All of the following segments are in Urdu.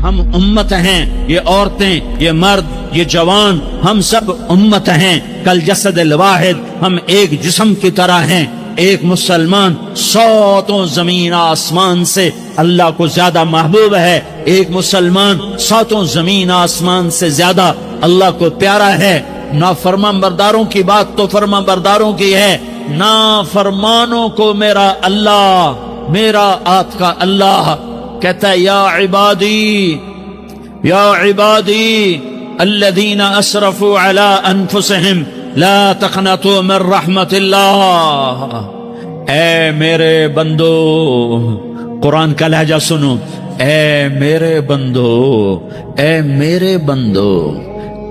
ہم امت ہیں، یہ عورتیں، یہ مرد، یہ جوان، ہم سب امت ہیں، کل جسد الواحد، ہم ایک جسم کی طرح ہیں۔ ایک مسلمان ساتوں زمین آسمان سے اللہ کو زیادہ محبوب ہے، ایک مسلمان ساتوں زمین آسمان سے زیادہ اللہ کو پیارا ہے۔ نافرمان برداروں کی بات تو فرمان برداروں کی ہے، نافرمانوں کو میرا اللہ، میرا آت کا اللہ کہتا ہے یا عبادی الذین اسرفوا علی انفسہم لا تقنطوا من رحمت اللہ۔ اے میرے بندو، قرآن کا لہجہ سنو، اے میرے بندو، اے میرے بندو،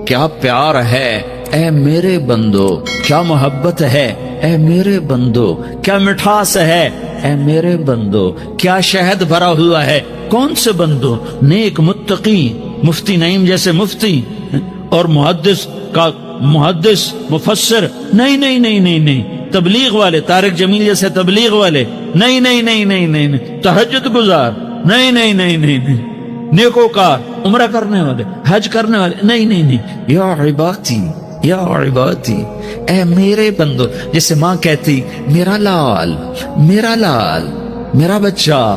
کیا پیار ہے، اے میرے بندو، کیا محبت ہے، اے میرے بندو، کیا مٹھاس ہے، اے میرے بندو، کیا شہد بھرا ہوا ہے۔ کون سے بندو؟ نیک متقی، مفتی نعیم جیسے مفتی اور محدث کا محدث مفسر، نہیں نہیں نہیں نہیں نہیں، تبلیغ والے، طارق جمیل جیسے تبلیغ والے، نہیں نہیں نہیں نہیں نہیں، تہجد گزار، نہیں نہیں نہیں نہیں، نیکوکار، عمرہ کرنے والے، حج کرنے والے، نہیں نہیں نہیں، یا عبادی، یا عبادی، اے میرے بندو۔ جیسے ماں کہتی میرا لال، میرا لال، میرا بچہ،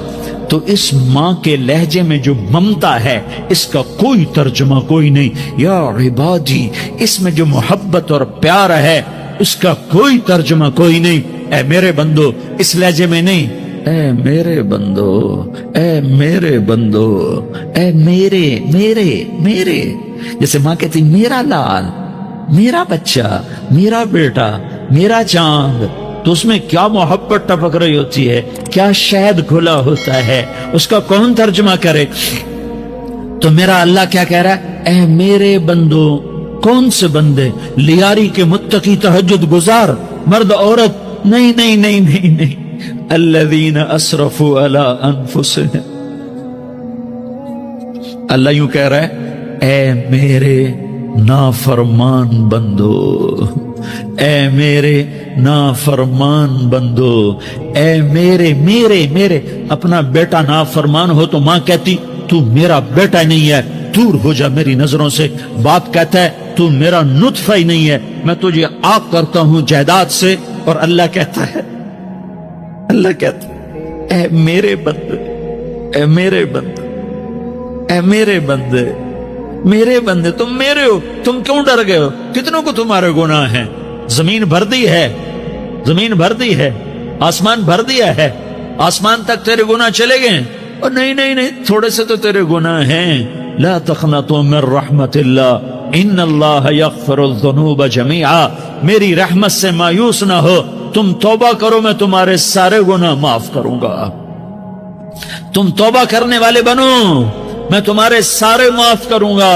تو اس ماں کے لہجے میں جو ممتا ہے اس کا کوئی ترجمہ کوئی نہیں۔ یا عبادی، اس میں جو محبت اور پیار ہے اس کا کوئی ترجمہ کوئی نہیں۔ اے میرے بندو، اس لہجے میں نہیں، اے میرے بندو، اے میرے بندو، اے میرے میرے میرے۔ جیسے ماں کہتی میرا لال، میرا بچہ، میرا بیٹا، میرا چاند، تو اس میں کیا محبت ٹپک رہی ہوتی ہے، کیا شہد گھلا ہوتا ہے، اس کا کون ترجمہ کرے؟ تو میرا اللہ کیا کہہ رہا ہے؟ اے میرے بندو۔ کون سے بندے؟ لیاری کے متقی، تہجد گزار، مرد عورت، نہیں نہیں نہیں نہیں نہیں، الذین اسرفوا علی انفسہم۔ اللہ یوں کہہ رہا ہے اے میرے نافرمان بندو، اے میرے نافرمان بندو، اے میرے میرے میرے۔ اپنا بیٹا نافرمان ہو تو ماں کہتی تو میرا بیٹا نہیں ہے، دور ہو جا میری نظروں سے۔ باپ کہتا ہے تو میرا نطفہ ہی نہیں ہے، میں تجھے آگ کرتا ہوں جائیداد سے۔ اور اللہ کہتا ہے، اللہ کہتا ہے اے میرے بندے، اے میرے بندے، اے میرے بندے، میرے بندے، تم میرے ہو، تم کیوں ڈر گئے ہو؟ کتنوں کو تمہارے گناہ ہیں؟ زمین بھر دی ہے، زمین بھر دی ہے، آسمان بھر دیا ہے، آسمان تک تیرے گناہ چلے گئے۔ اور نہیں نہیں نہیں، تھوڑے سے تو تیرے گناہ ہیں۔ لا تقنطوا من رحمت اللہ ان اللہ یغفر الذنوب جمیعا، میری رحمت سے مایوس نہ ہو، تم توبہ کرو، میں تمہارے سارے گناہ معاف کروں گا۔ تم توبہ کرنے والے بنو، میں تمہارے سارے معاف کروں گا۔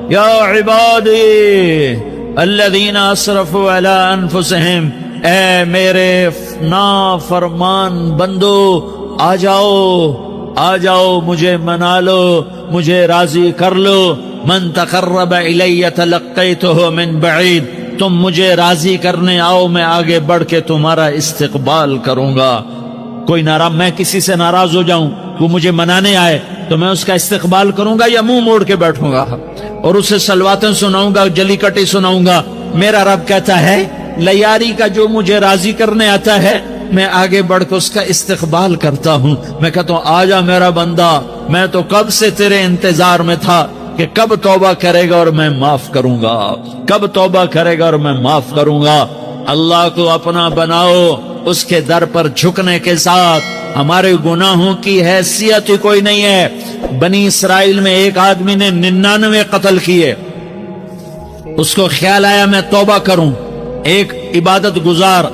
یا عبادی الذین اسرفوا علی انفسہم، اے میرے نافرمان بندو، آ جاؤ، آ جاؤ، مجھے منا لو، مجھے راضی کر لو۔ من تقرب الی تلقیتہ من بعید، تم مجھے راضی کرنے آؤ، میں آگے بڑھ کے تمہارا استقبال کروں گا۔ کوئی ناراض، میں کسی سے ناراض ہو جاؤں، وہ مجھے منانے آئے تو میں اس کا استقبال کروں گا یا منہ موڑ کے بیٹھوں گا اور اسے سلواتیں سناؤں گا، جلی کٹی سناؤں گا؟ میرا رب کہتا ہے لیاری کا جو مجھے راضی کرنے آتا ہے میں آگے بڑھ کے اس کا استقبال کرتا ہوں۔ میں کہتا ہوں آ جا میرا بندہ، میں تو کب سے تیرے انتظار میں تھا کہ کب توبہ کرے گا اور میں معاف کروں گا، کب توبہ کرے گا اور میں معاف کروں گا۔ اللہ کو اپنا بناؤ، اس کے در پر جھکنے کے ساتھ ہمارے گناہوں کی حیثیت ہی کوئی نہیں ہے۔ بنی اسرائیل میں ایک آدمی نے 99 قتل کیے، اس کو خیال آیا میں توبہ کروں، ایک عبادت گزار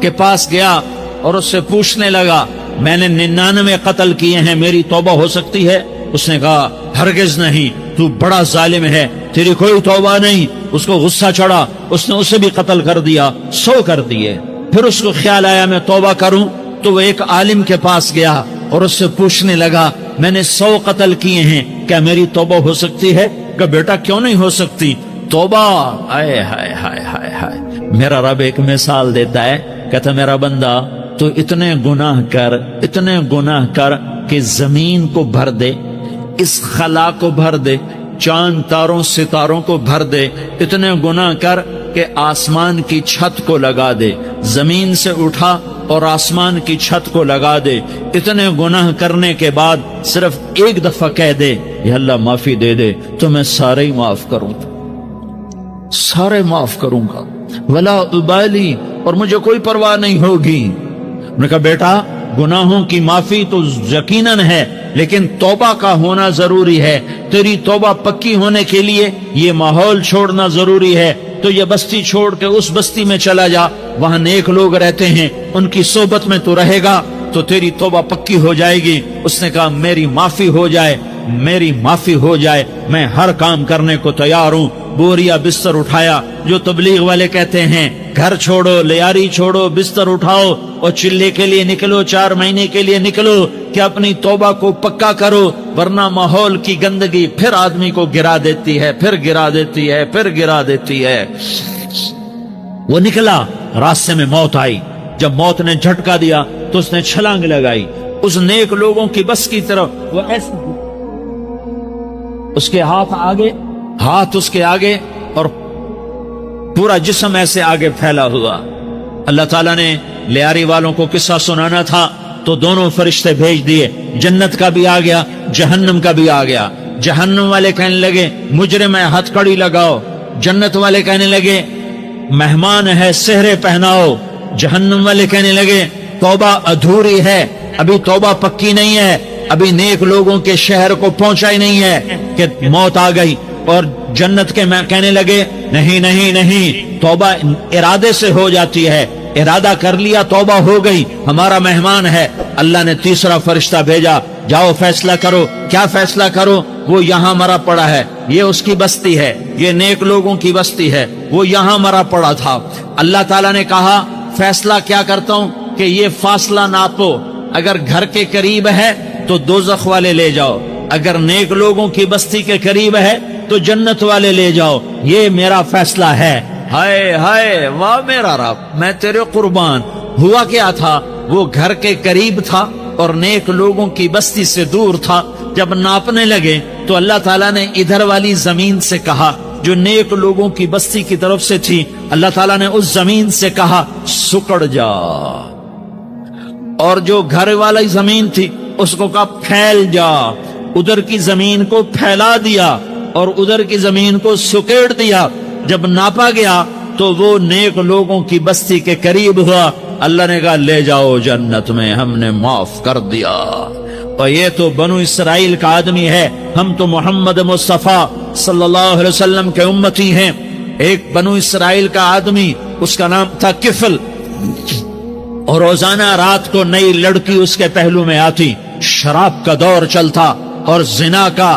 کے پاس گیا اور اس سے پوچھنے لگا میں نے 99 قتل کیے ہیں، میری توبہ ہو سکتی ہے؟ اس نے کہا ہرگز نہیں، تو بڑا ظالم ہے، تیری کوئی توبہ نہیں۔ اس کو غصہ چڑھا، اس نے اسے بھی قتل کر دیا، 100 کر دیے۔ پھر اس کو خیال آیا میں توبہ کروں، تو وہ ایک عالم کے پاس گیا اور اس سے پوچھنے لگا میں نے 100 قتل کیے ہیں، کیا میری توبہ ہو سکتی ہے؟ کہ بیٹا کیوں نہیں ہو سکتی توبہ؟ آئے ہائے ہائے ہائے ہائے۔ میرا رب ایک مثال دیتا ہے، کہتا میرا بندہ تو اتنے گناہ کر، اتنے گناہ کر کہ زمین کو بھر دے، اس خلا کو بھر دے، چاند تاروں ستاروں کو بھر دے، اتنے گناہ کر کہ آسمان کی چھت کو لگا دے، زمین سے اٹھا اور آسمان کی چھت کو لگا دے، اتنے گناہ کرنے کے بعد صرف ایک دفعہ کہہ دے یا اللہ معافی دے دے، تو میں سارے ہی معاف کروں گا، سارے معاف کروں گا، ولا ابالی، اور مجھے کوئی پرواہ نہیں ہوگی۔ میں نے کہا بیٹا گناہوں کی معافی تو یقیناً ہے، لیکن توبہ کا ہونا ضروری ہے، تیری توبہ پکی ہونے کے لیے یہ ماحول چھوڑنا ضروری ہے، تو یہ بستی چھوڑ کے اس بستی میں چلا جا، وہاں نیک لوگ رہتے ہیں، ان کی صحبت میں تو رہے گا تو تیری توبہ پکی ہو جائے گی۔ اس نے کہا میری معافی ہو جائے، میری معافی ہو جائے، میں ہر کام کرنے کو تیار ہوں۔ بوریا بستر اٹھایا، جو تبلیغ والے کہتے ہیں گھر چھوڑو، لیاری چھوڑو، بستر اٹھاؤ اور چلے کے لیے نکلو، 4 مہینے کے لیے نکلو کہ اپنی توبہ کو پکا کرو، ورنہ ماحول کی گندگی پھر آدمی کو گرا دیتی ہے، پھر گرا دیتی ہے، پھر گرا دیتی ہے۔ وہ نکلا، راستے میں موت آئی، جب موت نے جھٹکا دیا تو اس نے چھلانگ لگائی اس نیک لوگوں کی بس کی طرف، وہ ایسے اس کے ہاتھ اس کے آگے اور پورا جسم ایسے آگے پھیلا ہوا۔ اللہ تعالیٰ نے لیاری والوں کو قصہ سنانا تھا تو دونوں فرشتے بھیج دیے، جنت کا بھی آ گیا، جہنم کا بھی آ گیا۔ جہنم والے کہنے لگے مجرم ہے، ہتھ کڑی لگاؤ، جنت والے کہنے لگے مہمان ہے، سہرے پہناؤ۔ جہنم والے کہنے لگے توبہ ادھوری ہے، ابھی توبہ پکی نہیں ہے، ابھی نیک لوگوں کے شہر کو پہنچا ہی نہیں ہے کہ موت آ گئی۔ اور جنت کے کہنے لگے نہیں نہیں نہیں، توبہ ارادے سے ہو جاتی ہے، ارادہ کر لیا توبہ ہو گئی، ہمارا مہمان ہے۔ اللہ نے تیسرا فرشتہ بھیجا، جاؤ فیصلہ کرو۔ کیا فیصلہ کرو؟ وہ یہاں مرا پڑا ہے، یہ اس کی بستی ہے، یہ نیک لوگوں کی بستی ہے، وہ یہاں مرا پڑا تھا۔ اللہ تعالیٰ نے کہا فیصلہ کیا کرتا ہوں کہ یہ فاصلہ ناپو، اگر گھر کے قریب ہے تو دوزخ والے لے جاؤ، اگر نیک لوگوں کی بستی کے قریب ہے تو جنت والے لے جاؤ، یہ میرا فیصلہ ہے۔ ہائے ہائے واہ میرا رب، میں تیرے قربان۔ ہوا کیا تھا؟ وہ گھر کے قریب تھا اور نیک لوگوں کی بستی سے دور تھا۔ جب ناپنے لگے تو اللہ تعالیٰ نے ادھر والی زمین سے کہا جو نیک لوگوں کی بستی کی طرف سے تھی، اللہ تعالیٰ نے اس زمین سے کہا سکڑ جا، اور جو گھر والی زمین تھی اس کو کہا پھیل جا۔ ادھر کی زمین کو پھیلا دیا اور ادھر کی زمین کو سکیڑ دیا۔ جب ناپا گیا تو وہ نیک لوگوں کی بستی کے قریب ہوا۔ اللہ نے کہا لے جاؤ جنت میں، ہم نے معاف کر دیا۔ اور یہ تو بنو اسرائیل کا آدمی ہے، ہم تو محمد مصطفیٰ صلی اللہ علیہ وسلم کے امتی ہیں۔ ایک بنو اسرائیل کا آدمی، اس کا نام تھا کفل، اور روزانہ رات کو نئی لڑکی اس کے پہلو میں آتی، شراب کا دور چلتا اور زنا کا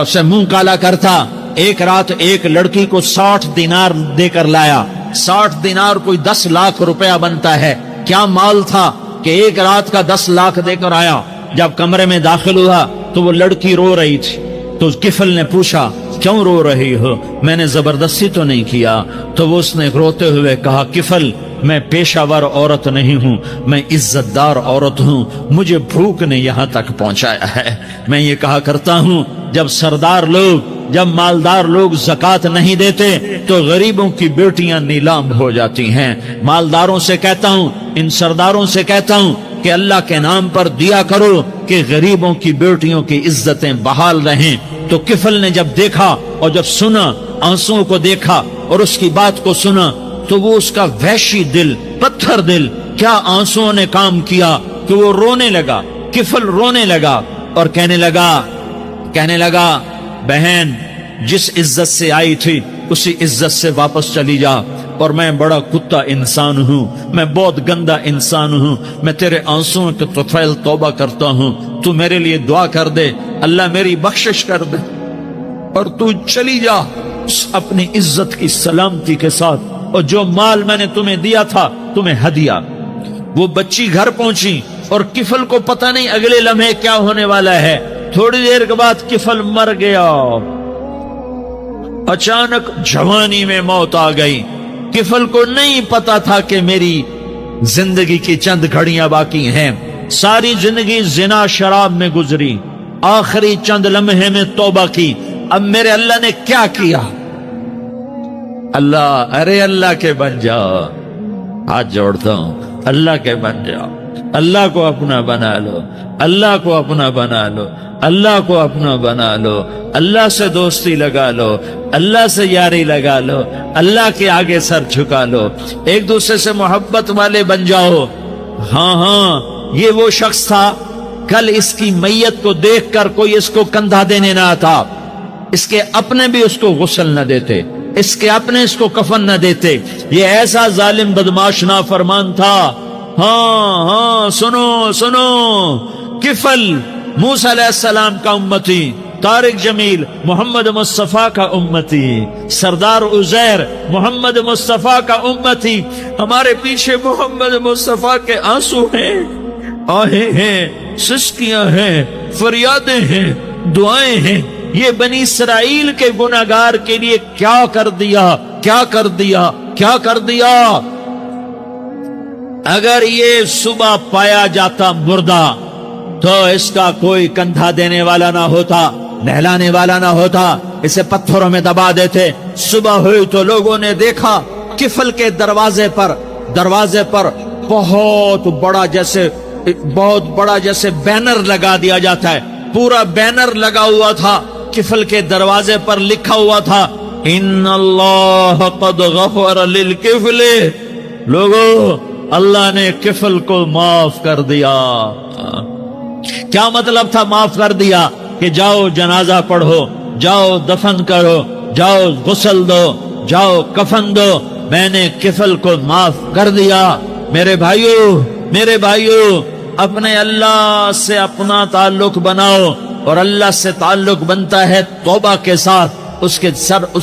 سے منہ کالا کرتا۔ ایک رات ایک لڑکی کو 60 دینار دے کر لایا۔ 60 دینار کوئی 10 لاکھ روپیہ بنتا ہے۔ کیا مال تھا کہ ایک رات کا 10 لاکھ دے کر آیا۔ جب کمرے میں داخل ہوا تو وہ لڑکی رو رہی تھی، تو کفل نے پوچھا کیوں رو رہی ہو؟ میں نے زبردستی تو نہیں کیا۔ تو وہ اس نے روتے ہوئے کہا کفل میں پیشہ ور عورت نہیں ہوں، میں عزت دار عورت ہوں، مجھے بھوک نے یہاں تک پہنچایا ہے۔ میں یہ کہا کرتا ہوں جب سردار لوگ، جب مالدار لوگ زکوٰۃ نہیں دیتے تو غریبوں کی بیٹیاں نیلام ہو جاتی ہیں۔ مالداروں سے کہتا ہوں، ان سرداروں سے کہتا ہوں کہ اللہ کے نام پر دیا کرو کہ غریبوں کی بیٹیوں کی عزتیں بحال رہیں۔ تو کفل نے جب دیکھا اور جب سنا، آنسوؤں کو دیکھا اور اس کی بات کو سنا، تو وہ اس کا وحشی دل، پتھر دل، کیا آنسوؤں نے کام کیا کہ وہ رونے لگا۔ کفل رونے لگا اور کہنے لگا بہن جس عزت سے آئی تھی اسی عزت سے واپس چلی جا، اور میں بڑا کتا انسان ہوں، میں بہت گندا انسان ہوں، میں تیرے آنسوؤں کے طفیل توبہ کرتا ہوں، تو میرے لیے دعا کر دے، اللہ میری بخشش کر دے، اور تو چلی جا اپنی عزت کی سلامتی کے ساتھ، اور جو مال میں نے تمہیں دیا تھا تمہیں ہدیہ۔ وہ بچی گھر پہنچی اور کفل کو پتہ نہیں اگلے لمحے کیا ہونے والا ہے۔ تھوڑی دیر کے بعد کفل مر گیا، اچانک جوانی میں موت آ گئی۔ کفل کو نہیں پتا تھا کہ میری زندگی کی چند گھڑیاں باقی ہیں۔ ساری زندگی زنا شراب میں گزری، آخری چند لمحے میں توبہ کی. اب میرے اللہ نے کیا کیا؟ اللہ، ارے اللہ کے بن جاؤ، ہاتھ جوڑتا ہوں، اللہ کے بن جاؤ، اللہ کو اپنا بنا لو، اللہ کو اپنا بنا لو، اللہ کو اپنا بنا لو، اللہ سے دوستی لگا لو، اللہ سے یاری لگا لو، اللہ کے آگے سر جھکا لو، ایک دوسرے سے محبت والے بن جاؤ. ہاں ہاں، یہ وہ شخص تھا، کل اس کی میت کو دیکھ کر کوئی اس کو کندھا دینے نہ آتا، اس کے اپنے بھی اس کو غسل نہ دیتے، اس کے اپنے اس کو کفن نہ دیتے. یہ ایسا ظالم بدماش نافرمان تھا. ہاں ہاں، سنو سنو، کفل موسیٰ علیہ السلام کا امتی، طارق جمیل محمد مصطفیٰ کا امتی، سردار عزیر محمد مصطفیٰ کا امتی. ہمارے پیچھے محمد مصطفیٰ کے آنسو ہیں، آہیں ہیں، سسکیاں ہیں، فریادیں ہیں، دعائیں ہیں. یہ بنی اسرائیل کے گناہگار کے لیے کیا کر دیا، کیا کر دیا، کیا کر دیا. اگر یہ صبح پایا جاتا مردہ تو اس کا کوئی کندھا دینے والا نہ ہوتا، نہلانے والا نہ ہوتا، اسے پتھروں میں دبا دیتے. صبح ہوئی تو لوگوں نے دیکھا کفل کے دروازے پر بہت بڑا جیسے بینر لگا دیا جاتا ہے، پورا بینر لگا ہوا تھا. کفل کے دروازے پر لکھا ہوا تھا ان اللہ قد غفر للکفل. لوگوں، اللہ نے کفل کو معاف کر دیا. کیا مطلب تھا معاف کر دیا؟ کہ جاؤ جنازہ پڑھو، جاؤ دفن کرو، جاؤ غسل دو، جاؤ کفن دو، میں نے کفل کو معاف کر دیا. میرے بھائیو، اپنے اللہ سے اپنا تعلق بناؤ، اور اللہ سے تعلق بنتا ہے توبہ کے ساتھ، اس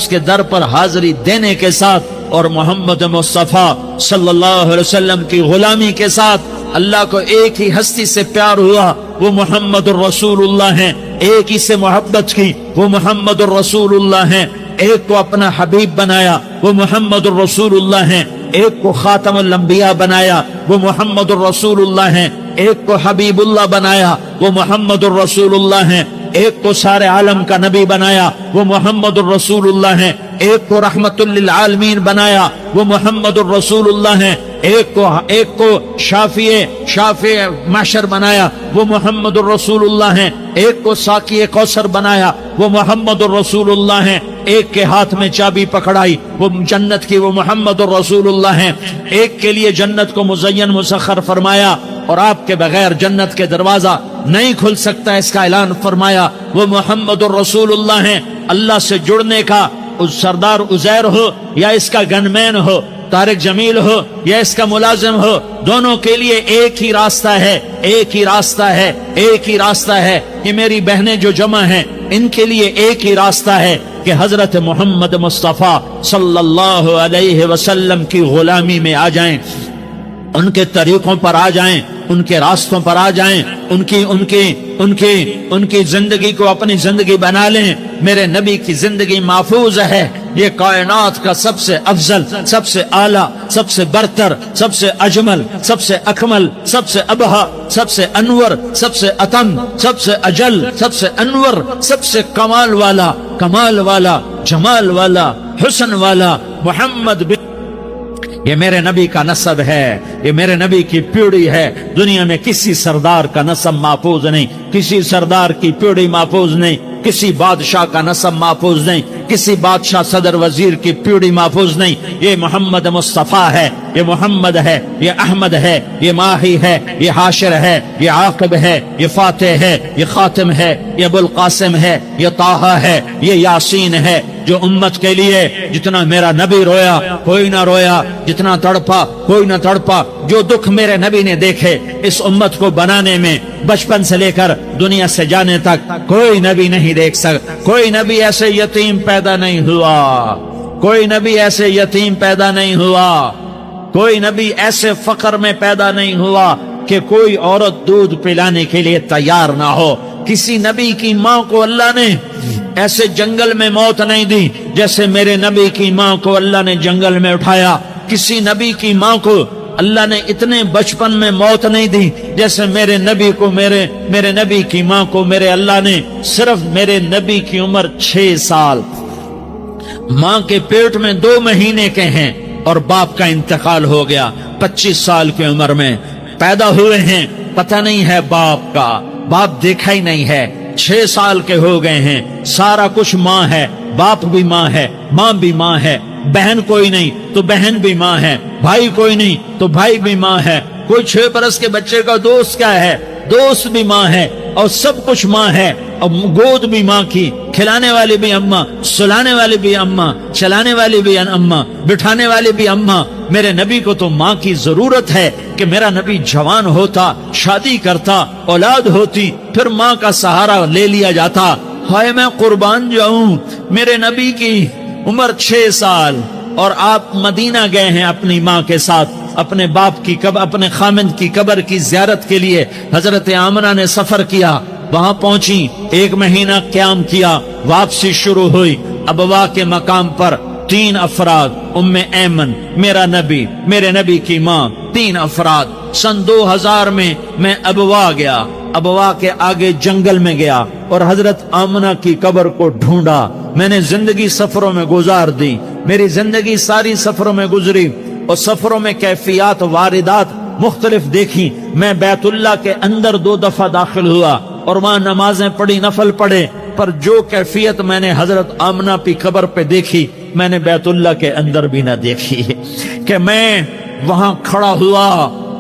کے در پر حاضری دینے کے ساتھ، اور محمد مصطفیٰ صلی اللہ علیہ وسلم کی غلامی کے ساتھ. اللہ کو ایک ہی ہستی سے پیار ہوا، وہ محمد الرسول اللہ ہیں. ایک ہی سے محبت کی، وہ محمد الرسول اللہ ہیں. ایک کو اپنا حبیب بنایا، وہ محمد الرسول اللہ ہیں. ایک کو خاتم الانبیاء بنایا، وہ محمد الرسول اللہ ہیں. ایک کو حبیب اللہ بنایا، وہ محمد الرسول اللہ ہیں. ایک کو سارے عالم کا نبی بنایا، وہ محمد الرسول اللہ ہیں. ایک کو رحمت للعالمین بنایا، وہ محمد الرسول اللہ ہیں. ایک کو شافع محشر بنایا، وہ محمد الرسول اللہ ہیں. ایک کو ساقی کوثر بنایا، وہ محمد الرسول اللہ ہیں. ایک کے ہاتھ میں چابی پکڑائی، وہ جنت کی، وہ محمد الرسول اللہ ہیں. ایک کے لیے جنت کو مزین مسخر فرمایا، اور آپ کے بغیر جنت کے دروازہ نہیں کھل سکتا، اس کا اعلان فرمایا، وہ محمد الرسول اللہ ہیں. اللہ سے جڑنے کا سردار عزیر ہو یا اس کا گنمین ہو، طارق جمیل ہو یا اس کا ملازم ہو، دونوں کے لیے ایک ہی راستہ ہے، ایک ہی راستہ ہے، ایک ہی راستہ ہے. یہ میری بہنیں جو جمع ہیں، ان کے لیے ایک ہی راستہ ہے کہ حضرت محمد مصطفیٰ صلی اللہ علیہ وسلم کی غلامی میں آ جائیں، ان کے طریقوں پر آ جائیں، ان کے راستوں پر آ جائیں، ان کی زندگی کو اپنی زندگی بنا لیں. میرے نبی کی زندگی محفوظ ہے. یہ کائنات کا سب سے افضل، سب سے اعلیٰ، سب سے برتر، سب سے اجمل، سب سے اکمل، سب سے ابہا، سب سے انور، سب سے اتم، سب سے اجل، سب سے انور، سب سے کمال والا، جمال والا، حسن والا محمد بن. یہ میرے نبی کا نسب ہے، یہ میرے نبی کی پیڑھی ہے. دنیا میں کسی سردار کا نسب محفوظ نہیں، کسی سردار کی پیڑھی محفوظ نہیں، کسی بادشاہ کا نسب محفوظ نہیں، کسی بادشاہ صدر وزیر کی پیڑھی محفوظ نہیں. یہ محمد مصطفیٰ ہے، یہ محمد ہے، یہ احمد ہے، یہ ماہی ہے، یہ حاشر ہے، یہ عاقب ہے، یہ فاتح ہے، یہ خاتم ہے، یہ ابو القاسم ہے، یہ طٰہٰ ہے، یہ یاسین ہے. جو امت کے لیے جتنا میرا نبی رویا کوئی نہ رویا، جتنا تڑپا کوئی نہ تڑپا، جو دکھ میرے نبی نے دیکھے اس امت کو بنانے میں، بچپن سے لے کر دنیا سے جانے تک کوئی نبی نہیں دیکھ سکتا. کوئی نبی ایسے یتیم پیدا نہیں ہوا، کوئی نبی ایسے یتیم پیدا نہیں ہوا، کوئی نبی ایسے فقر میں پیدا نہیں ہوا کہ کوئی عورت دودھ پلانے کے لیے تیار نہ ہو. کسی نبی کی ماں کو اللہ نے ایسے جنگل میں موت نہیں دی جیسے میرے نبی کی ماں کو اللہ نے جنگل میں اٹھایا. کسی نبی کی ماں کو اللہ نے اتنے بچپن میں موت نہیں دی جیسے میرے نبی کو میرے نبی کی ماں کو میرے اللہ نے صرف میرے نبی کی عمر 6 سال، ماں کے پیٹ میں 2 مہینے کے ہیں اور باپ کا انتقال ہو گیا 25 سال کی عمر میں پیدا ہوئے ہیں، پتہ نہیں ہے باپ کا، باپ دیکھا ہی نہیں ہے، 6 سال کے ہو گئے ہیں، سارا کچھ ماں ہے، باپ بھی ماں ہے، ماں بھی ماں ہے، بہن کوئی نہیں تو بہن بھی ماں ہے، بھائی کوئی نہیں تو بھائی بھی ماں ہے، کوئی 6 برس کے بچے کا دوست کیا ہے، دوست بھی ماں ہے، اور سب کچھ ماں ہے، اور گود بھی ماں کی، کھلانے والی بھی اماں، سلانے والی بھی اماں، چلانے والی بھی اماں، بٹھانے والی بھی اماں۔ میرے نبی کو تو ماں کی ضرورت ہے کہ میرا نبی جوان ہوتا، شادی کرتا، اولاد ہوتی، پھر ماں کا سہارا لے لیا جاتا۔ ہائے میں قربان جاؤں، میرے نبی کی عمر 6 سال اور آپ مدینہ گئے ہیں اپنی ماں کے ساتھ، اپنے باپ کی اپنے خامند کی قبر کی زیارت کے لیے حضرت آمنہ نے سفر کیا، وہاں پہنچی، 1 مہینہ قیام کیا، واپسی شروع ہوئی، ابوا کے مقام پر 3 افراد، ام ایمن، میرا نبی، میرے نبی کی ماں، 3 افراد۔ سن 2000 میں ابوا گیا، ابوا کے آگے جنگل میں گیا اور حضرت آمنہ کی قبر کو ڈھونڈا۔ میں نے زندگی سفروں میں گزار دی، میری زندگی ساری سفروں میں گزری، اور سفروں میں کیفیات واردات مختلف دیکھی۔ میں بیت اللہ کے اندر 2 دفعہ داخل ہوا اور وہاں نمازیں پڑھی، نفل پڑھے، پر جو کیفیت میں نے حضرت آمنہ کی قبر پہ دیکھی میں نے بیت اللہ کے اندر بھی نہ دیکھی، کہ میں وہاں کھڑا ہوا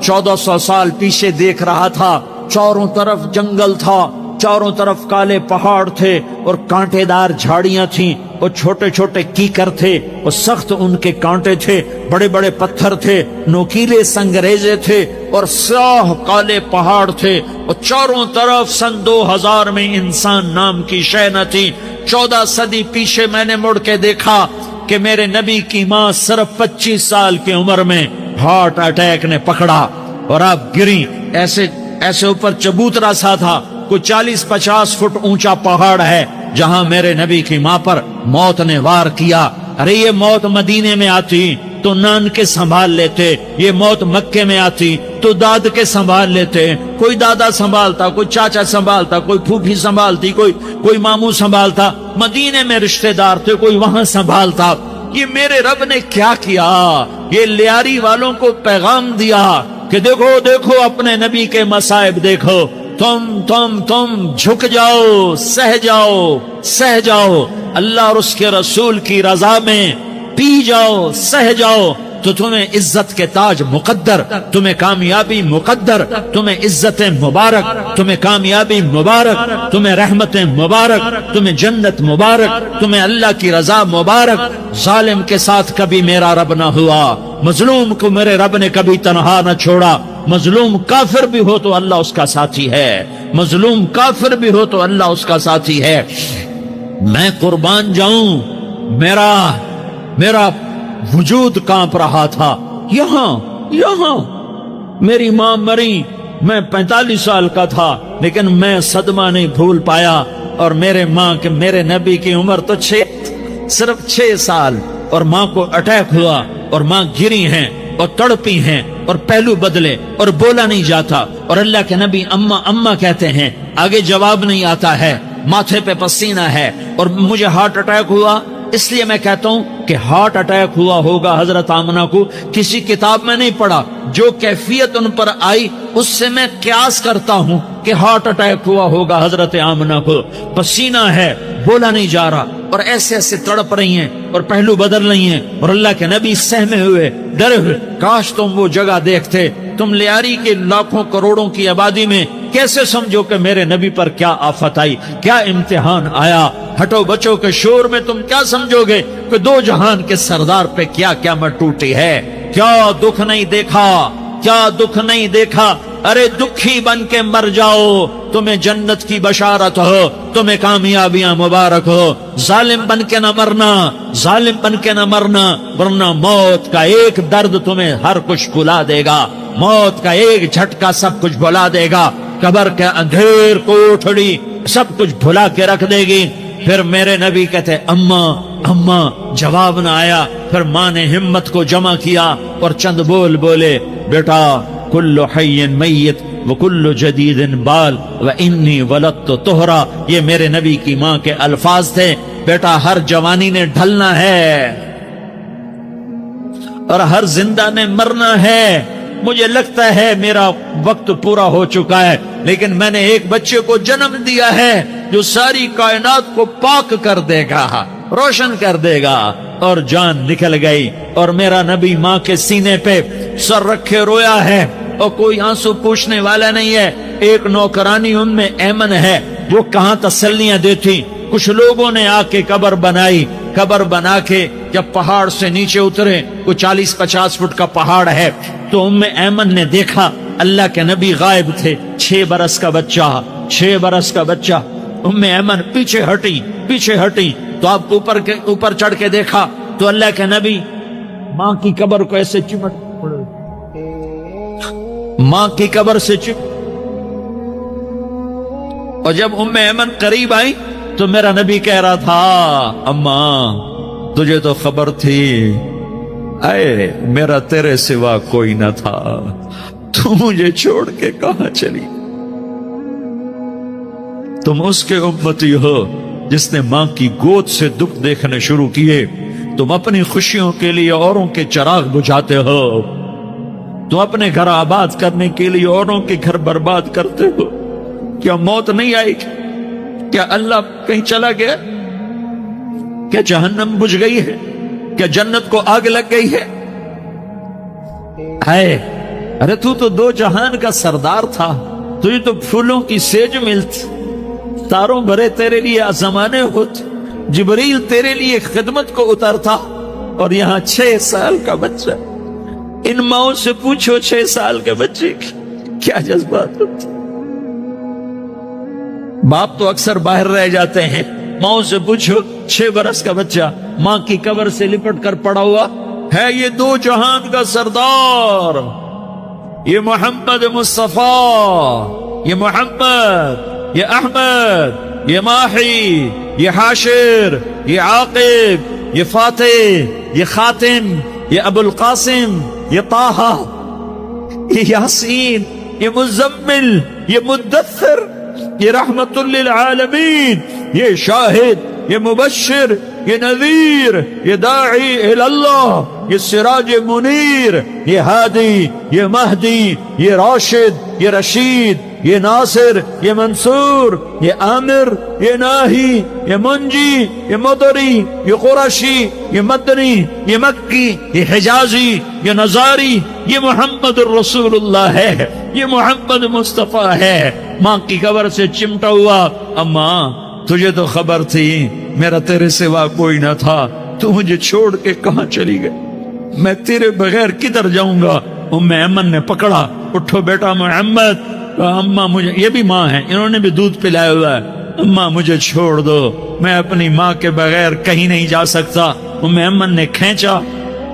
1400 سال پیچھے دیکھ رہا تھا، چاروں طرف جنگل تھا، چاروں طرف کالے پہاڑ تھے اور کانٹے دار جھاڑیاں تھیں اور چھوٹے چھوٹے کیکر تھے اور سخت ان کے کانٹے تھے، بڑے بڑے پتھر تھے، نوکیلے سنگریزے تھے اور سیاہ کالے پہاڑ تھے، اور چاروں طرف سن 2000 میں انسان نام کی شے نہ تھی۔ 14 صدی پیچھے میں نے مڑ کے دیکھا کہ میرے نبی کی ماں صرف 25 سال کی عمر میں ہارٹ اٹیک نے پکڑا اور آپ گری، ایسے اوپر چبوترا سا تھا، کوئی 40-50 فٹ اونچا پہاڑ ہے جہاں میرے نبی کی ماں پر موت نے وار کیا۔ ارے یہ موت مدینے میں آتی تو نان کے سنبھال لیتے، یہ موت مکے میں آتی تو داد کے سنبھال لیتے، کوئی دادا سنبھالتا، کوئی چاچا سنبھالتا، کوئی پھوپھی سنبھالتی، کوئی ماموں سنبھالتا، مدینے میں رشتہ دار تھے، کوئی وہاں سنبھالتا۔ یہ میرے رب نے کیا کیا؟ یہ لیاری والوں کو پیغام دیا کہ دیکھو دیکھو اپنے نبی کے مصائب دیکھو، تم جھک جاؤ، سہ جاؤ اللہ اور اس کے رسول کی رضا میں، پی جاؤ، سہ جاؤ، تو تمہیں عزت کے تاج مقدر، تمہیں کامیابی مقدر، تمہیں عزت مبارک، تمہیں کامیابی مبارک، تمہیں رحمت مبارک، تمہیں جنت مبارک، تمہیں اللہ کی رضا مبارک۔ ظالم کے ساتھ کبھی میرا رب نہ ہوا، مظلوم کو میرے رب نے کبھی تنہا نہ چھوڑا۔ مظلوم کافر بھی ہو تو اللہ اس کا ساتھی ہے، مظلوم کافر بھی ہو تو اللہ اس کا ساتھی ہے۔ میں قربان جاؤں، میرا وجود کانپ رہا تھا۔ یہاں میری ماں مری، میں 45 سال کا تھا، لیکن میں صدمہ نہیں بھول پایا، اور میرے نبی کی عمر تو صرف 6 سال، اور ماں کو اٹیک ہوا اور ماں گری ہیں اور تڑپی ہیں اور پہلو بدلے اور بولا نہیں جاتا، اور اللہ کے نبی اماں کہتے ہیں، آگے جواب نہیں آتا ہے، ماتھے پہ پسینہ ہے، اور مجھے ہارٹ اٹیک ہوا۔ اس لیے میں کہتا ہوں کہ ہارٹ اٹیک ہوا ہوگا حضرت آمنہ کو، کسی کتاب میں نہیں پڑھا، جو کیفیت ان پر آئی اس سے میں قیاس کرتا ہوں کہ ہارٹ اٹیک ہوا ہوگا حضرت آمنہ کو۔ پسینہ ہے، بولا نہیں جا رہا، اور ایسے تڑپ رہی ہیں اور پہلو بدل رہی ہیں، اور اللہ کے نبی سہمے ہوئے، ڈرے ہوئے۔ کاش تم وہ جگہ دیکھتے، تم لیاری کے لاکھوں کروڑوں کی آبادی میں کیسے سمجھو کہ میرے نبی پر کیا آفت آئی، کیا امتحان آیا۔ ہٹو بچوں کے شور میں تم کیا سمجھو گے کہ 2 جہان کے سردار پہ کیا قیامت ٹوٹی ہے۔ کیا دکھ نہیں دیکھا، کیا دکھ نہیں دیکھا۔ ارے دکھی بن کے مر جاؤ، تمہیں جنت کی بشارت ہو، تمہیں کامیابیاں مبارک ہو۔ ظالم بن کے نہ مرنا، ظالم بن کے نہ مرنا، ورنہ موت کا ایک درد تمہیں ہر کچھ بھلا دے گا، موت کا ایک جھٹکا سب کچھ بھلا دے گا، قبر کے اندھیر کوٹھڑی سب کچھ بھلا کے رکھ دے گی۔ پھر میرے نبی کہتے اماں، جواب نہ آیا۔ پھر ماں نے ہمت کو جمع کیا اور چند بول بولے، بیٹا کل حی میت وکل جدید بال وانی ولدت طہرا، یہ میرے نبی کی ماں کے الفاظ تھے۔ بیٹا ہر جوانی نے ڈھلنا ہے اور ہر زندہ نے مرنا ہے۔ مجھے لگتا ہے میرا وقت پورا ہو چکا ہے، لیکن میں نے ایک بچے کو جنم دیا ہے جو ساری کائنات کو پاک کر دے گا، روشن کر دے گا۔ اور جان نکل گئی، اور میرا نبی ماں کے سینے پہ سر رکھے رویا ہے، اور کوئی آنسو پوچھنے والا نہیں ہے۔ ایک نوکرانی ام ایمن ہے، وہ کہاں تسلیاں دیتی۔ کچھ لوگوں نے آ کے قبر بنائی، قبر بنا کے جب پہاڑ سے نیچے اترے، کوئی 40-50 فٹ کا پہاڑ ہے، تو ام ایمن نے دیکھا اللہ کے نبی غائب تھے، 6 برس کا بچہ، 6 برس کا بچہ۔ ام ایمن پیچھے ہٹی تو آپ اوپر چڑھ کے دیکھا تو اللہ کے نبی ماں کی قبر کو ایسے چمٹ پڑے، ماں کی قبر سے اور جب ام ایمن قریب آئی تو میرا نبی کہہ رہا تھا اماں تجھے تو خبر تھی، اے میرا تیرے سوا کوئی نہ تھا، تو مجھے چھوڑ کے کہاں چلی؟ تم اس کے امتی ہو جس نے ماں کی گود سے دکھ دیکھنے شروع کیے۔ تم اپنی خوشیوں کے لیے اوروں کے چراغ بجھاتے ہو، تم اپنے گھر آباد کرنے کے لیے اوروں کے گھر برباد کرتے ہو۔ کیا موت نہیں آئی؟ کیا اللہ کہیں چلا گیا؟ کیا جہنم بجھ گئی ہے؟ کیا جنت کو آگ لگ گئی ہے؟ ارے تو 2 جہان کا سردار تھا، تجھے تو پھولوں کی سیج ملتی، تاروں بھرے تیرے لیے زمانے ہوتے، جبریل تیرے لیے خدمت کو اترتا، اور یہاں 6 سال کا بچہ۔ ان ماؤں سے پوچھو 6 سال کے بچے کی کیا جذبات ہوتے۔ باپ تو اکثر باہر رہ جاتے ہیں، ماؤں سے پوچھو 6 برس کا بچہ ماں کی قبر سے لپٹ کر پڑا ہوا ہے۔ یہ 2 جہان کا سردار، یہ محمد مصطفیٰ، یہ محمد، یہ احمد، یہ ماہی، یہ حاشر، یہ عاقب، یہ فاتح، یہ خاتم، یہ ابو القاسم، یہ طٰہٰ، یہ یاسین، یہ مزمل، یہ مدثر، یہ رحمت للعالمین، یہ شاہد، یہ مبشر، یہ نذیر، یہ داعی اللہ، یہ سراج منیر، یہ ہادی، یہ مہدی، یہ راشد، یہ رشید، یہ ناصر، یہ منصور، یہ عامر، یہ ناہی، یہ منجی، یہ مدری، یہ قرشی، یہ مدنی، یہ مکی، یہ حجازی، یہ نظاری، یہ محمد الرسول اللہ ہے، یہ محمد مصطفیٰ ہے۔ ماں کی قبر سے چمٹا ہوا، اماں تجھے تو خبر تھی میرا تیرے سوا کوئی نہ تھا، تو مجھے چھوڑ کے کہاں چلی گئی؟ میں تیرے بغیر کدھر جاؤں گا؟ ام ایمن نے پکڑا، اٹھو بیٹا محمد۔ اماں مجھے، یہ بھی ماں ہے، انہوں نے بھی دودھ پلایا ہوا ہے، اماں مجھے چھوڑ دو، میں اپنی ماں کے بغیر کہیں نہیں جا سکتا۔ ام ایمن نے کھینچا،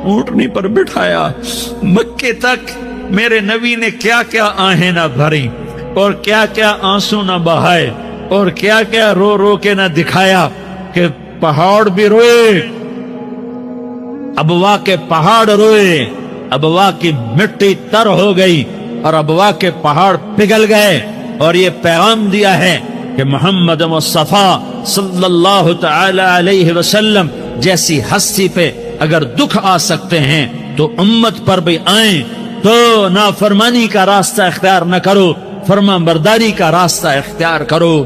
اونٹنی پر بٹھایا، مکے تک میرے نبی نے کیا کیا آہیں نہ بھری، اور کیا کیا آنسو نہ بہائے، اور کیا کیا رو رو کے نہ دکھایا کہ پہاڑ بھی روئے، ابوا کے پہاڑ روئے، ابوا کی مٹی تر ہو گئی اور ابوا کے پہاڑ پگھل گئے، اور یہ پیغام دیا ہے کہ محمد مصطفیٰ صلی اللہ تعالی علیہ وسلم جیسی ہستی پہ اگر دکھ آ سکتے ہیں تو امت پر بھی آئیں، تو نافرمانی کا راستہ اختیار نہ کرو، فرما برداری کا راستہ اختیار کرو۔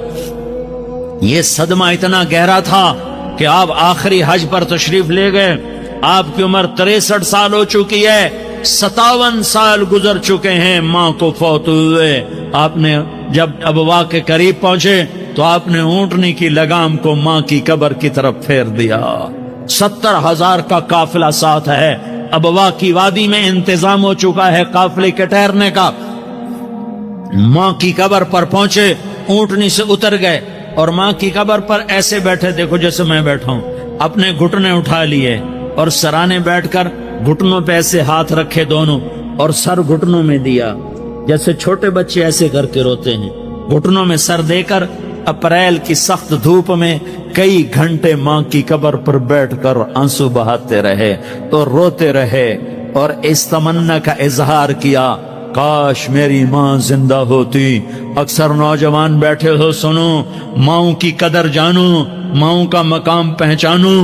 یہ صدمہ اتنا گہرا تھا کہ آپ آخری حج پر تشریف لے گئے، آپ کی عمر 63 سال ہو چکی ہے، 57 سال گزر چکے ہیں ماں کو فوت ہوئے۔ آپ نے جب ابوا کے قریب پہنچے تو آپ نے اونٹنی کی لگام کو ماں کی قبر کی طرف پھیر دیا۔ 70,000 کا قافلہ ساتھ ہے، ابوا کی وادی میں انتظام ہو چکا ہے قافلے کے ٹھہرنے کا۔ ماں کی قبر پر پہنچے، اونٹنی سے اتر گئے اور ماں کی قبر پر ایسے بیٹھے، دیکھو جیسے میں بیٹھا ہوں، اپنے گھٹنے اٹھا لیے اور سرانے بیٹھ کر گھٹنوں پہ ایسے ہاتھ رکھے دونوں، اور سر گھٹنوں میں دیا، جیسے چھوٹے بچے ایسے کر کے روتے ہیں، گھٹنوں میں سر دے کر اپریل کی سخت دھوپ میں کئی گھنٹے ماں کی قبر پر بیٹھ کر آنسو بہاتے رہے اور روتے رہے۔ اور اس تمنا کا اظہار کیا، کاش میری ماں زندہ ہوتی۔ اکثر نوجوان بیٹھے ہو، سنو، ماؤں کی قدر جانو، ماؤں کا مقام پہچانو،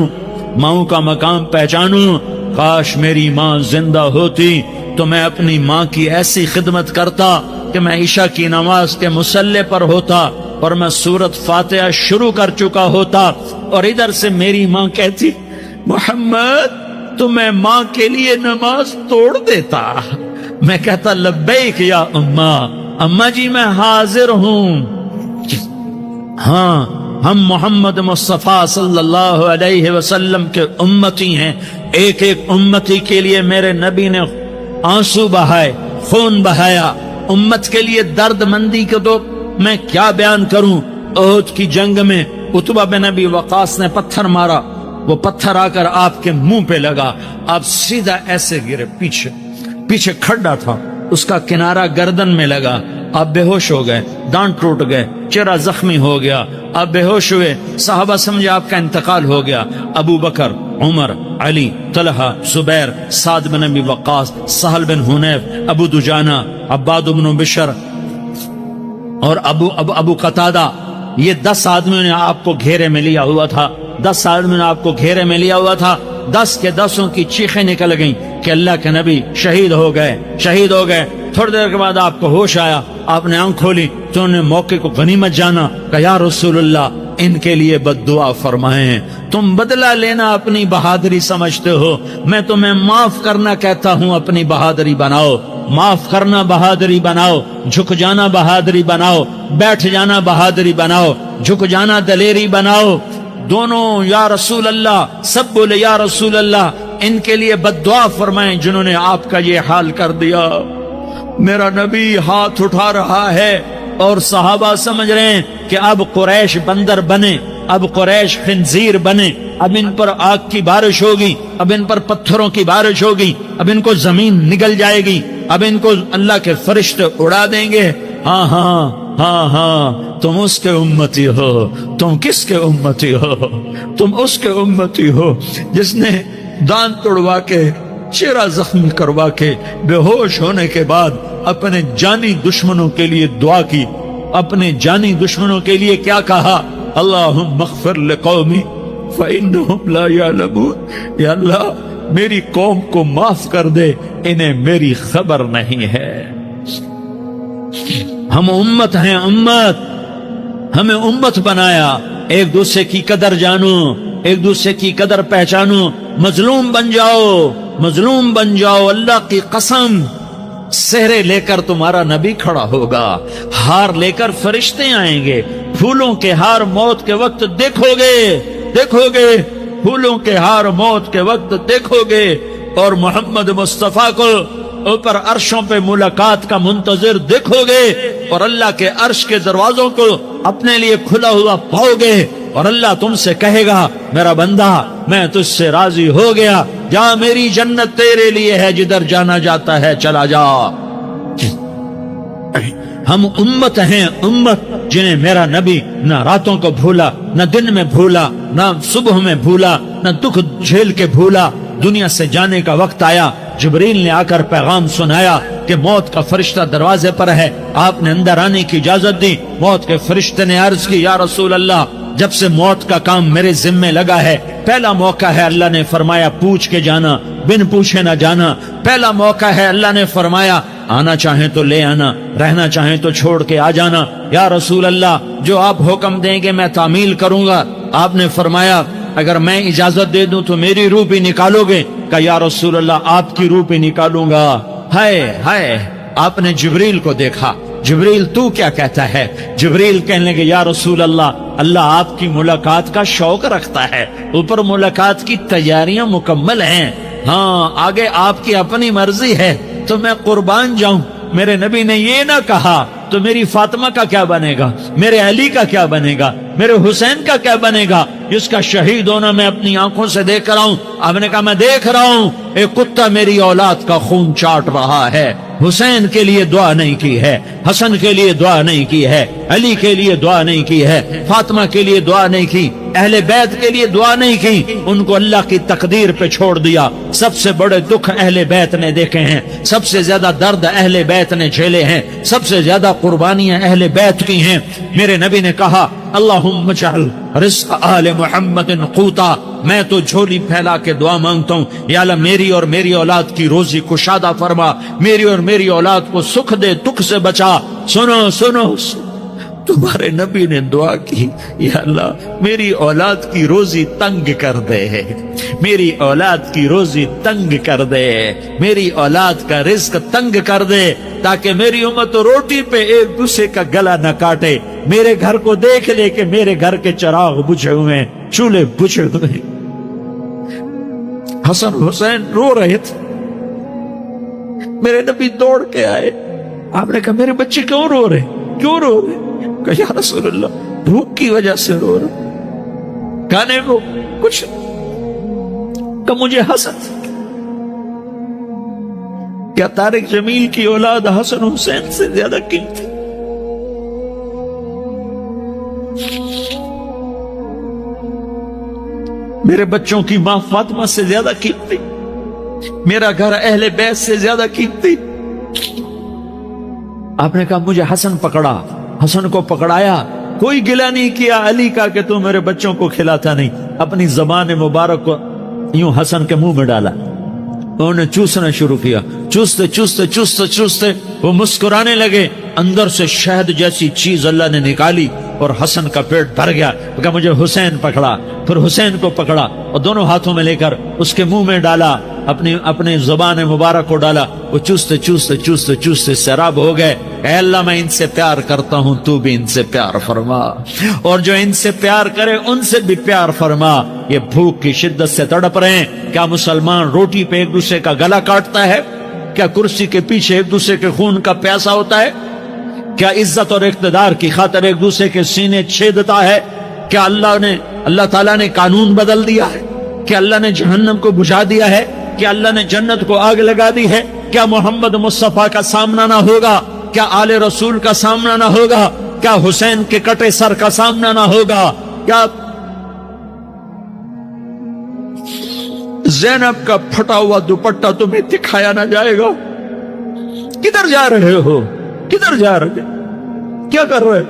ماؤں کا مقام پہچانو۔ کاش میری ماں زندہ ہوتی تو میں اپنی ماں کی ایسی خدمت کرتا کہ میں عشاء کی نماز کے مصلی پر ہوتا اور میں سورۃ فاتحہ شروع کر چکا ہوتا، اور ادھر سے میری ماں کہتی، محمد تو میں ماں کے لیے نماز توڑ دیتا۔ میں کہتا، لبیک یا اماں جی میں حاضر ہوں۔ ہاں، ہم محمد مصطفیٰ صلی اللہ علیہ وسلم کے امتی ہیں۔ ایک ایک امتی کے لیے میرے نبی نے آنسو بہائے، خون بہایا، امت کے لیے درد مندی کو تو میں کیا بیان کروں۔ احد کی جنگ میں عتبہ بن ابی وقاص نے پتھر مارا، وہ پتھر آ کر آپ کے منہ پہ لگا، آپ سیدھا ایسے گرے، پیچھے کھڈا تھا، اس کا کنارہ گردن میں لگا، آپ بے ہوش ہو گئے، دانت ٹوٹ گئے، چہرہ زخمی ہو گیا، آپ بے ہوش ہوئے، صحابہ سمجھے آپ کا انتقال ہو گیا۔ ابو بکر، عمر، علی، طلحہ، زبیر، سعد بن ابی وقاص، سہل بن حنیف، ابو دجانہ، عباد بن بشر اور ابو قتادہ، یہ 10 آدمیوں نے آپ کو گھیرے میں لیا ہوا تھا، 10 آدمیوں نے آپ کو گھیرے میں لیا ہوا تھا۔ 10 کے 10 کی چیخیں نکل گئیں کہ اللہ کے نبی شہید ہو گئے۔ تھوڑی دیر کے بعد آپ کو ہوش آیا، آپ نے آنکھ کھولی تو انہوں نے موقع کو غنیمت جانا کہ یا رسول اللہ ان کے لیے بد دعا فرمائیں، تم بدلہ لینا اپنی بہادری سمجھتے ہو، میں تمہیں معاف کرنا کہتا ہوں، اپنی بہادری بناؤ، معاف کرنا بہادری بناؤ، جھک جانا بہادری بناؤ، بیٹھ جانا بہادری بناؤ، جھک جانا دلیری بناؤ۔ دونوں یا رسول اللہ، سب بولے یا رسول اللہ، ان کے لیے بد دعا فرمائیں جنہوں نے آپ کا یہ حال کر دیا۔ میرا نبی ہاتھ اٹھا رہا ہے اور صحابہ سمجھ رہے ہیں کہ اب قریش بندر بنے، اب قریش خنزیر بنے، اب ان پر آگ کی بارش ہوگی، اب ان پر پتھروں کی بارش ہوگی، اب ان کو زمین نگل جائے گی، اب ان کو اللہ کے فرشتے اڑا دیں گے۔ ہاں تم اس کے امتی ہو، تم کس کے امتی ہو؟ تم اس کے امتی ہو جس نے دانت توڑوا کے، چہرہ زخمی کروا کے، بے ہوش ہونے کے بعد اپنے جانی دشمنوں کے لیے دعا کی، اپنے جانی دشمنوں کے لیے کیا کہا؟ اللہم اغفر لقومی فإنہم لا یعلمون، یا اللہ میری قوم کو معاف کر دے، انہیں میری خبر نہیں ہے۔ ہم امت ہیں، امت، ہمیں امت بنایا، ایک دوسرے کی قدر جانو، ایک دوسرے کی قدر پہچانو، مظلوم بن جاؤ، مظلوم بن جاؤ۔ اللہ کی قسم، سہرے لے کر تمہارا نبی کھڑا ہوگا، ہار لے کر فرشتے آئیں گے، پھولوں کے ہار موت کے وقت دیکھو گے، پھولوں کے ہار موت کے وقت دیکھو گے، اور محمد مصطفیٰ کو اوپر عرشوں پہ ملاقات کا منتظر دیکھو گے، اور اللہ کے عرش کے دروازوں کو اپنے لیے کھلا ہوا پاؤ گے، اور اللہ تم سے کہے گا میرا بندہ میں تجھ سے راضی ہو گیا، جا میری جنت تیرے لیے ہے، جدھر جانا جاتا ہے چلا جا۔ ہم امت ہیں، امت جنہیں میرا نبی نہ راتوں کو بھولا، نہ دن میں بھولا، نہ صبح میں بھولا، نہ دکھ جھیل کے بھولا۔ دنیا سے جانے کا وقت آیا، جبریل نے آ کر پیغام سنایا کہ موت کا فرشتہ دروازے پر ہے، آپ نے اندر آنے کی اجازت دی۔ موت کے فرشتے نے عرض کی، یا رسول اللہ جب سے موت کا کام میرے ذمے لگا ہے، پہلا موقع ہے، اللہ نے فرمایا پوچھ کے جانا، بن پوچھے نہ جانا۔ پہلا موقع ہے، اللہ نے فرمایا آنا چاہیں تو لے آنا، رہنا چاہیں تو چھوڑ کے آ جانا۔ یا رسول اللہ جو آپ حکم دیں گے میں تعمیل کروں گا۔ آپ نے فرمایا اگر میں اجازت دے دوں تو میری روح بھی نکالو گے؟ کہ یا رسول اللہ آپ کی روح بھی نکالوں گا۔ ہائے آپ نے جبریل کو دیکھا، جبریل تو کیا کہتا ہے؟ جبریل کہنے لگے یا رسول اللہ آپ کی ملاقات کا شوق رکھتا ہے، اوپر ملاقات کی تیاریاں مکمل ہیں، ہاں آگے آپ کی اپنی مرضی ہے تو میں قربان جاؤں۔ میرے نبی نے یہ نہ کہا تو میری فاطمہ کا کیا بنے گا، میرے علی کا کیا بنے گا، میرے حسین کا کیا بنے گا، جس کا شہید ہونا میں اپنی آنکھوں سے دیکھ رہا ہوں۔ آپ نے کہا میں دیکھ رہا ہوں، ایک کتا میری اولاد کا خون چاٹ رہا ہے۔ حسین کے لیے دعا نہیں کی ہے، حسن کے لیے دعا نہیں کی ہے، علی کے لیے دعا نہیں کی ہے، فاطمہ کے لیے دعا نہیں کی۔ اہل بیت کے لیے دعا نہیں کی، ان کو اللہ کی تقدیر پہ چھوڑ دیا۔ سب سے بڑے دکھ اہل بیت نے دیکھے ہیں، سب سے زیادہ درد اہل بیت نے جھیلے ہیں، سب سے زیادہ قربانیاں اہل بیت کی ہیں۔ میرے نبی نے کہا اللہم اجعل رزق آل محمد قوتا، میں تو جھولی پھیلا کے دعا مانگتا ہوں، یا اللہ میری اور میری اولاد کی روزی کشادہ فرما، میری اور میری اولاد کو سکھ دے، دکھ سے بچا۔ سنو سنو، تمہارے نبی نے دعا کی، یا اللہ میری اولاد کی روزی تنگ کر دے، میری اولاد کی روزی تنگ کر دے، میری اولاد کا رزق تنگ کر دے، تاکہ میری امت روٹی پہ ایک دوسرے کا گلا نہ کاٹے، میرے گھر کو دیکھ لے کہ میرے گھر کے چراغ بجھے ہوئے ہیں، چولہے بجھے ہوئے ہیں۔ حسن حسین رو رہے تھے، میرے نبی دوڑ کے آئے، آپ نے کہا میرے بچے کیوں رو رہے، کیوں رو رہے؟ کہ یا رسول اللہ بھوک کی وجہ سے رو رہا، کھانے کو کچھ، کہ مجھے حسد، کیا طارق جمیل کی اولاد حسن حسین سے زیادہ قیمتی؟ میرے بچوں کی ماں فاطمہ سے زیادہ قیمتی؟ میرا گھر اہل بیت سے زیادہ قیمتی؟ آپ نے کہا مجھے حسن پکڑا، حسن کو پکڑایا، کوئی گلہ نہیں کیا علی کا کہ تو میرے بچوں کو کھلاتا نہیں، اپنی زبان مبارک کو یوں حسن کے منہ میں ڈالا، انہوں نے چوسنا شروع کیا، چوستے چوستے چوستے چوستے وہ مسکرانے لگے، اندر سے شہد جیسی چیز اللہ نے نکالی اور حسن کا پیٹ بھر گیا۔ کہا مجھے حسین پکڑا، پھر حسین کو پکڑا اور دونوں ہاتھوں میں لے کر اس کے منہ میں ڈالا، اپنی زبان مبارک کو ڈالا، وہ چوستے چوستے چوستے چوستے سیراب ہو گئے۔ اے اللہ میں ان سے پیار کرتا ہوں، تو بھی ان سے پیار فرما، اور جو ان سے پیار کرے ان سے بھی پیار فرما۔ یہ بھوک کی شدت سے تڑپ رہے ہیں، کیا مسلمان روٹی پہ ایک دوسرے کا گلا کاٹتا ہے؟ کیا کرسی کے پیچھے ایک دوسرے کے خون کا پیاسا ہوتا ہے؟ کیا عزت اور اقتدار کی خاطر ایک دوسرے کے سینے چھیدتا ہے؟ کیا اللہ تعالیٰ نے قانون بدل دیا ہے؟ کیا اللہ نے جہنم کو بجھا دیا ہے؟ کیا اللہ نے جنت کو آگ لگا دی ہے؟ کیا محمد مصطفیٰ کا سامنا نہ ہوگا؟ کیا آل رسول کا سامنا نہ ہوگا؟ کیا حسین کے کٹے سر کا سامنا نہ ہوگا؟ کیا زینب کا پھٹا ہوا دوپٹہ تمہیں دکھایا نہ جائے گا؟ کدھر جا رہے ہو؟ کدھر جا رہے؟ کیا کر رہے؟